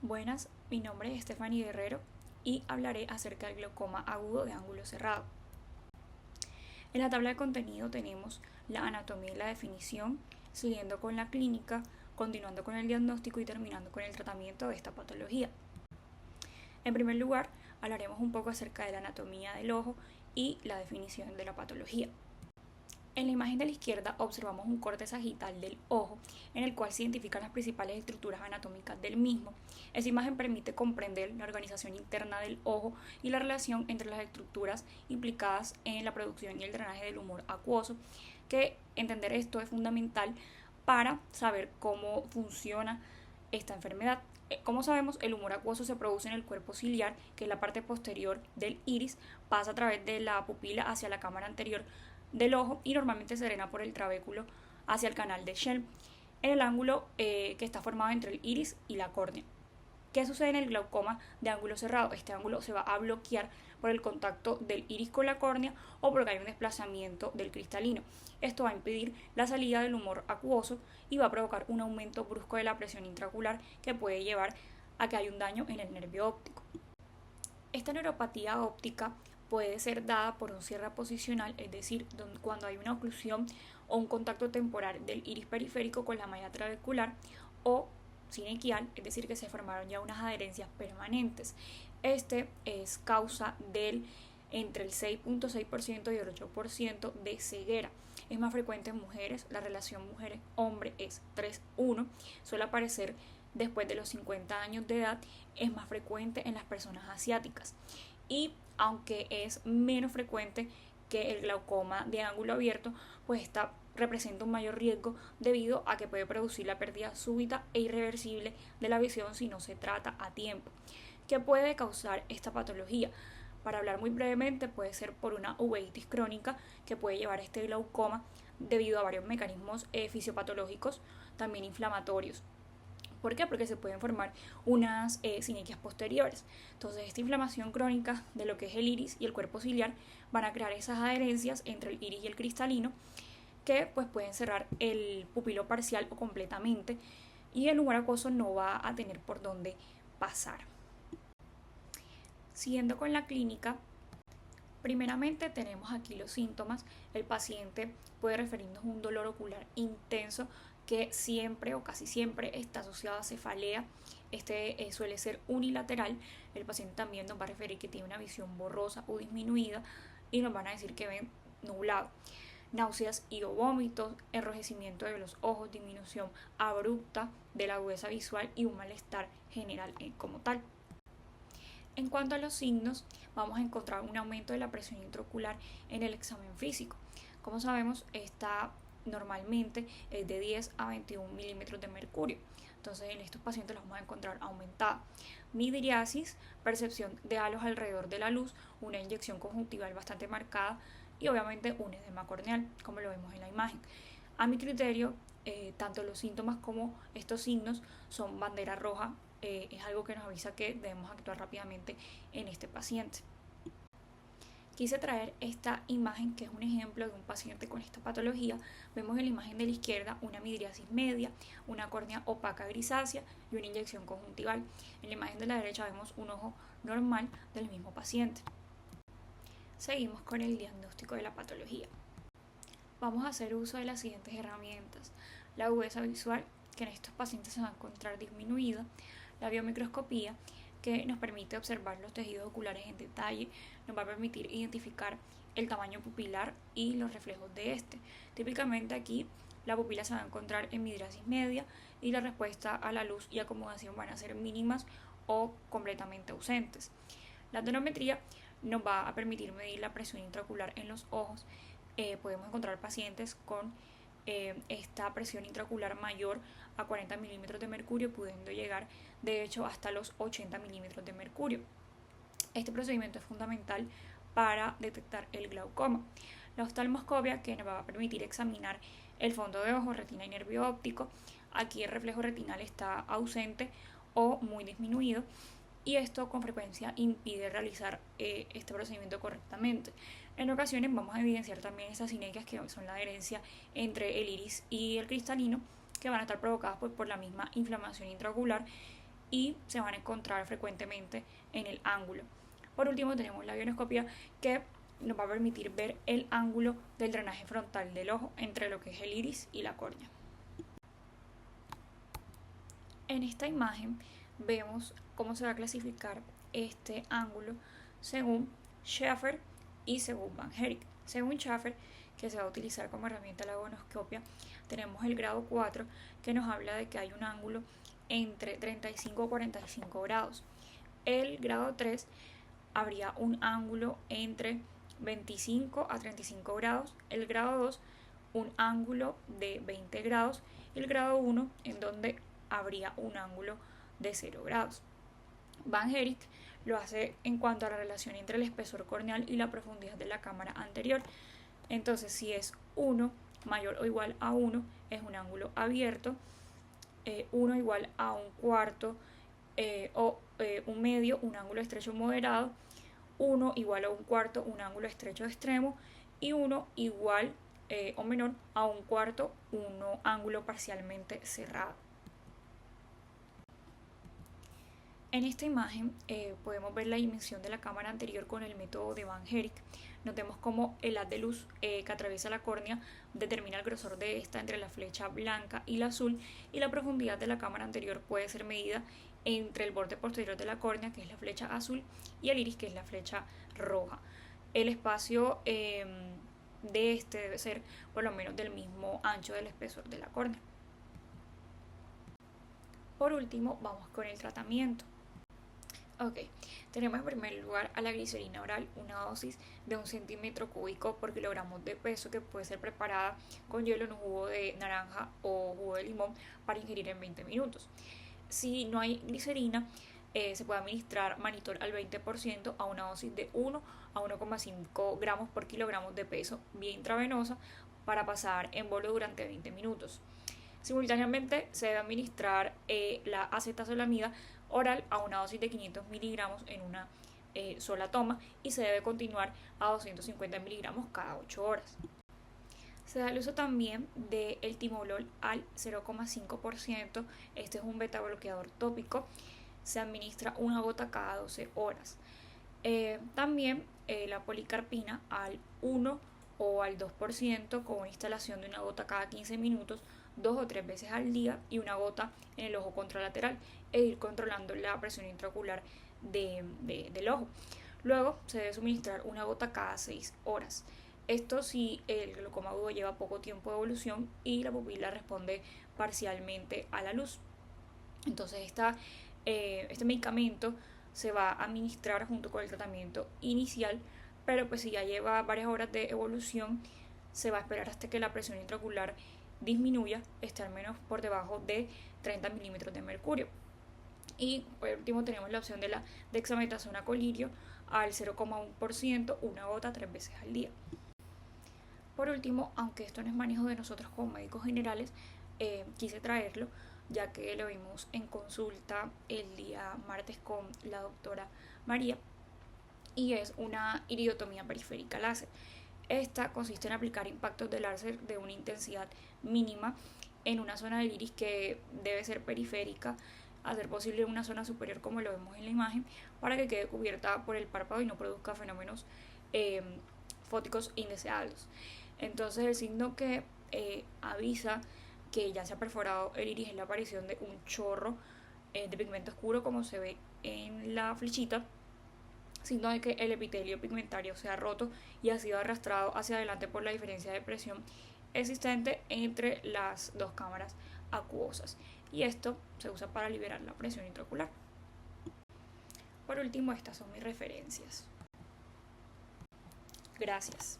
Buenas, mi nombre es Stephanie Guerrero y hablaré acerca del glaucoma agudo de ángulo cerrado. En la tabla de contenido tenemos la anatomía y la definición, siguiendo con la clínica, continuando con el diagnóstico y terminando con el tratamiento de esta patología. En primer lugar, hablaremos un poco acerca de la anatomía del ojo y la definición de la patología. En la imagen de la izquierda observamos un corte sagital del ojo en el cual se identifican las principales estructuras anatómicas del mismo. Esta imagen permite comprender la organización interna del ojo y la relación entre las estructuras implicadas en la producción y el drenaje del humor acuoso, que entender esto es fundamental para saber cómo funciona esta enfermedad. Como sabemos, el humor acuoso se produce en el cuerpo ciliar, que es la parte posterior del iris, pasa a través de la pupila hacia la cámara anterior del ojo y normalmente se drena por el trabéculo hacia el canal de Schelm, en el ángulo que está formado entre el iris y la córnea. ¿Qué sucede en el glaucoma de ángulo cerrado? Este ángulo se va a bloquear por el contacto del iris con la córnea o porque hay un desplazamiento del cristalino. Esto va a impedir la salida del humor acuoso y va a provocar un aumento brusco de la presión intraocular que puede llevar a que haya un daño en el nervio óptico. Esta neuropatía óptica puede ser dada por un cierre posicional, es decir, cuando hay una oclusión o un contacto temporal del iris periférico con la malla trabecular, o sinequial, es decir, que se formaron ya unas adherencias permanentes. Este es causa del entre el 6.6% y el 8% de ceguera. Es más frecuente en mujeres, la relación mujer-hombre es 3:1, suele aparecer después de los 50 años de edad, es más frecuente en las personas asiáticas. Y aunque es menos frecuente que el glaucoma de ángulo abierto, pues esta representa un mayor riesgo debido a que puede producir la pérdida súbita e irreversible de la visión si no se trata a tiempo. ¿Qué puede causar esta patología? Para hablar muy brevemente, puede ser por una uveitis crónica que puede llevar a este glaucoma debido a varios mecanismos fisiopatológicos, también inflamatorios. ¿Por qué? Porque se pueden formar unas sinequias posteriores. Entonces, esta inflamación crónica de lo que es el iris y el cuerpo ciliar van a crear esas adherencias entre el iris y el cristalino que pues pueden cerrar el pupilo parcial o completamente y el humor acuoso no va a tener por dónde pasar. Siguiendo con la clínica, primeramente tenemos aquí los síntomas. El paciente puede referirnos a un dolor ocular intenso que siempre o casi siempre está asociado a cefalea. Este suele ser unilateral. El paciente también nos va a referir que tiene una visión borrosa o disminuida y nos van a decir que ven nublado. Náuseas y o vómitos, enrojecimiento de los ojos, disminución abrupta de la agudeza visual y un malestar general como tal. En cuanto a los signos, vamos a encontrar un aumento de la presión intraocular en el examen físico. Como sabemos, esta normalmente es de 10 a 21 milímetros de mercurio. Entonces, en estos pacientes los vamos a encontrar aumentada. Midriasis, percepción de halos alrededor de la luz, una inyección conjuntival bastante marcada y obviamente un edema corneal, como lo vemos en la imagen. A mi criterio, tanto los síntomas como estos signos son bandera roja. Es algo que nos avisa que debemos actuar rápidamente en este paciente. Quise traer esta imagen que es un ejemplo de un paciente con esta patología. Vemos en la imagen de la izquierda una midriasis media, una córnea opaca grisácea y una inyección conjuntival. En la imagen de la derecha vemos un ojo normal del mismo paciente. Seguimos con el diagnóstico de la patología. Vamos a hacer uso de las siguientes herramientas: la agudeza visual, que en estos pacientes se va a encontrar disminuida; la biomicroscopía, que nos permite observar los tejidos oculares en detalle, nos va a permitir identificar el tamaño pupilar y los reflejos de este. Típicamente aquí la pupila se va a encontrar en midriasis media y la respuesta a la luz y acomodación van a ser mínimas o completamente ausentes. La tonometría nos va a permitir medir la presión intraocular en los ojos. Podemos encontrar pacientes con esta presión intraocular mayor a 40 milímetros de mercurio, pudiendo llegar de hecho hasta los 80 milímetros de mercurio. Este procedimiento es fundamental para detectar el glaucoma. La oftalmoscopia, que nos va a permitir examinar el fondo de ojo, retina y nervio óptico. Aquí el reflejo retinal está ausente o muy disminuido y esto con frecuencia impide realizar este procedimiento correctamente. En ocasiones vamos a evidenciar también estas sinequias, que son la adherencia entre el iris y el cristalino, que van a estar provocadas por la misma inflamación intraocular y se van a encontrar frecuentemente en el ángulo. Por último tenemos la bionoscopia, que nos va a permitir ver el ángulo del drenaje frontal del ojo entre lo que es el iris y la córnea. En esta imagen vemos cómo se va a clasificar este ángulo según Schaffer y según Van Herk. Según Schaffer, que se va a utilizar como herramienta la bionoscopia, tenemos el grado 4, que nos habla de que hay un ángulo entre 35 y 45 grados. El grado 3 habría un ángulo entre 25 a 35 grados. El grado 2, un ángulo de 20 grados. Y el grado 1, en donde habría un ángulo de 0 grados. Van Herk lo hace en cuanto a la relación entre el espesor corneal y la profundidad de la cámara anterior. Entonces, si es 1 mayor o igual a 1, es un ángulo abierto, 1 igual a un cuarto o un medio, un ángulo estrecho moderado, 1 igual a un cuarto, un ángulo estrecho extremo, y 1 igual o menor a un cuarto, un ángulo parcialmente cerrado. En esta imagen podemos ver la dimensión de la cámara anterior con el método de Van Herk. Notemos cómo el haz de luz que atraviesa la córnea determina el grosor de esta entre la flecha blanca y la azul, y la profundidad de la cámara anterior puede ser medida entre el borde posterior de la córnea, que es la flecha azul, y el iris, que es la flecha roja. El espacio de este debe ser por lo menos del mismo ancho del espesor de la córnea. Por último, vamos con el tratamiento. Ok, tenemos en primer lugar a la glicerina oral, una dosis de 1 centímetro cúbico por kilogramo de peso, que puede ser preparada con hielo en un jugo de naranja o jugo de limón para ingerir en 20 minutos. Si no hay glicerina, se puede administrar mannitol al 20% a una dosis de 1 a 1,5 gramos por kilogramo de peso vía intravenosa para pasar en bolo durante 20 minutos. Simultáneamente se debe administrar la acetazolamida oral a una dosis de 500 miligramos en una sola toma, y se debe continuar a 250 miligramos cada 8 horas. Se da el uso también del timolol al 0,5%. Este es un beta bloqueador tópico. Se administra una gota cada 12 horas. También la policarpina al 1 o al 2%, con una instalación de una gota cada 15 minutos, 2 o 3 veces al día, y una gota en el ojo contralateral, e ir controlando la presión intraocular del ojo. Luego se debe suministrar una gota cada 6 horas. Esto si el glaucoma agudo lleva poco tiempo de evolución y la pupila responde parcialmente a la luz. Entonces este medicamento se va a administrar junto con el tratamiento inicial, pero pues si ya lleva varias horas de evolución, se va a esperar hasta que la presión intraocular disminuya, esté al menos por debajo de 30 milímetros de mercurio. Y por último tenemos la opción de la dexametasona colirio al 0,1%, una gota 3 veces al día. Por último, aunque esto no es manejo de nosotros como médicos generales, quise traerlo ya que lo vimos en consulta el día martes con la doctora María, y es una iridotomía periférica láser. Esta consiste en aplicar impactos de láser de una intensidad mínima en una zona del iris que debe ser periférica, a ser posible una zona superior como lo vemos en la imagen, para que quede cubierta por el párpado y no produzca fenómenos fóticos indeseados. Entonces el signo que avisa que ya se ha perforado el iris es la aparición de un chorro de pigmento oscuro, como se ve en la flechita, signo de que el epitelio pigmentario se ha roto y ha sido arrastrado hacia adelante por la diferencia de presión existente entre las dos cámaras acuosas, y esto se usa para liberar la presión intraocular. Por último, estas son mis referencias. Gracias.